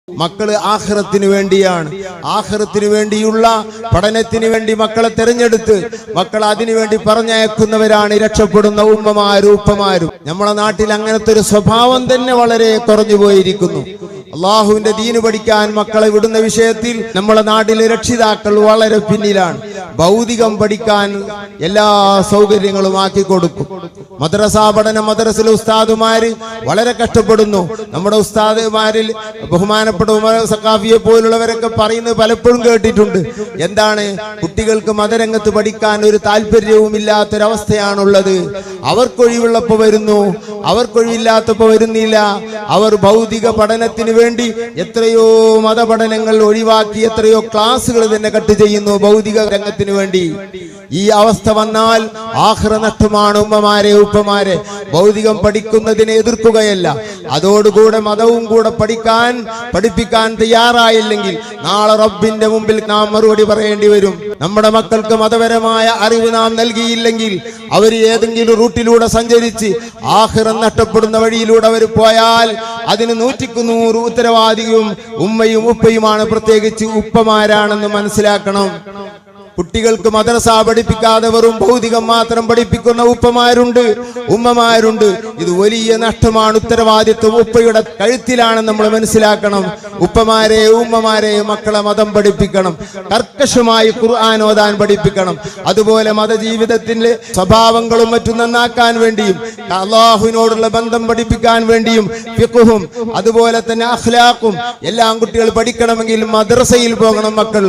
മക്കള് ആഖിറത്തിന് വേണ്ടിയാണ്. ആഖിറത്തിന് വേണ്ടിയുള്ള പഠനത്തിന് വേണ്ടി മക്കളെ തെരഞ്ഞെടുത്ത് മക്കൾ അതിനു വേണ്ടി പറഞ്ഞയക്കുന്നവരാണ് രക്ഷപ്പെടുന്ന ഉമ്മമാരും ഉപ്പമാരും. നമ്മളെ നാട്ടിൽ അങ്ങനത്തെ ഒരു സ്വഭാവം തന്നെ വളരെ കുറഞ്ഞു പോയിരിക്കുന്നു. അള്ളാഹുവിന്റെ ദീന് പഠിക്കാൻ മക്കളെ വിടുന്ന വിഷയത്തിൽ നമ്മളെ നാട്ടിലെ രക്ഷിതാക്കൾ വളരെ പിന്നിലാണ്. ഭൗതികം പഠിക്കാൻ എല്ലാ സൗകര്യങ്ങളും ആക്കി കൊടുക്കും. മദ്രസ പഠനം, മദ്രസയിലെ ഉസ്താദുമാര് വളരെ കഷ്ടപ്പെടുന്നു. നമ്മുടെ ഉസ്താദുമാരിൽ ബഹുമാനപ്പെട്ട ഉമർ സഖാഫിയെ പോലുള്ളവരൊക്കെ പറയുന്നത് പലപ്പോഴും കേട്ടിട്ടുണ്ട്. എന്താണ്, കുട്ടികൾക്ക് മതരംഗത്ത് പഠിക്കാൻ ഒരു താല്പര്യവും ഇല്ലാത്തൊരവസ്ഥയാണുള്ളത്. അവർക്കൊഴിവുള്ളപ്പോ വരുന്നു, അവർക്കൊഴിവില്ലാത്തപ്പോ വരുന്നില്ല. അവർ ഭൗതിക പഠനത്തിന് വേണ്ടി എത്രയോ മതപഠനങ്ങൾ ഒഴിവാക്കി എത്രയോ ക്ലാസുകൾ തന്നെ കട്ട് ചെയ്യുന്നു ഭൗതിക രംഗത്തിന് വേണ്ടി. ഈ അവസ്ഥ വന്നാൽ ആഖിറ നഷ്ടമാണ്. ഉമ്മമാരെ ഉപ്പമാരെ, ഭൗതികം പഠിക്കുന്നതിനെ എതിർക്കുകയല്ല, അതോടുകൂടെ മതവും കൂടെ പഠിപ്പിക്കാൻ തയ്യാറായില്ലെങ്കിൽ നാളെ റബ്ബിന്റെ മുമ്പിൽ നാം മറുപടി പറയേണ്ടി വരും. നമ്മുടെ മക്കൾക്ക് മതപരമായ അറിവ് നാം നൽകിയില്ലെങ്കിൽ അവർ ഏതെങ്കിലും റൂട്ടിലൂടെ സഞ്ചരിച്ച് ആഖിറം നഷ്ടപ്പെടുന്ന വഴിയിലൂടെ അവർ പോയാൽ അതിന് 100% ഉത്തരവാദിയും ഉമ്മയും ഉപ്പയുമാണ്. പ്രത്യേകിച്ച് ഉപ്പമാരാണെന്ന് മനസ്സിലാക്കണം. കുട്ടികൾക്ക് മദ്രസ പഠിപ്പിക്കാതെ വെറും ഭൗതികം മാത്രം പഠിപ്പിക്കുന്ന ഉപ്പമാരുണ്ട്, ഉമ്മമാരുണ്ട്. ഇത് വലിയ നഷ്ടമാണ്. ഉത്തരവാദിത്വം ഉപ്പയുടെ കഴുത്തിലാണെന്ന് നമ്മൾ മനസ്സിലാക്കണം. ഉപ്പമാരെ ഉമ്മമാരെ മക്കളെ മതം പഠിപ്പിക്കണം. കർക്കശമായി ഖുർആൻ ഓതാൻ പഠിപ്പിക്കണം. അതുപോലെ മതജീവിതത്തിന്റെ സ്വഭാവങ്ങളും മറ്റും നന്നാക്കാൻ വേണ്ടിയും അല്ലാഹുവിനോടുള്ള ബന്ധം പഠിപ്പിക്കാൻ വേണ്ടിയും ഫിഖ്ഹും അതുപോലെ തന്നെ അഖ്ലാഖും എല്ലാം കുട്ടികൾ പഠിക്കണമെങ്കിൽ മദ്രസയിൽ പോകണം മക്കൾ.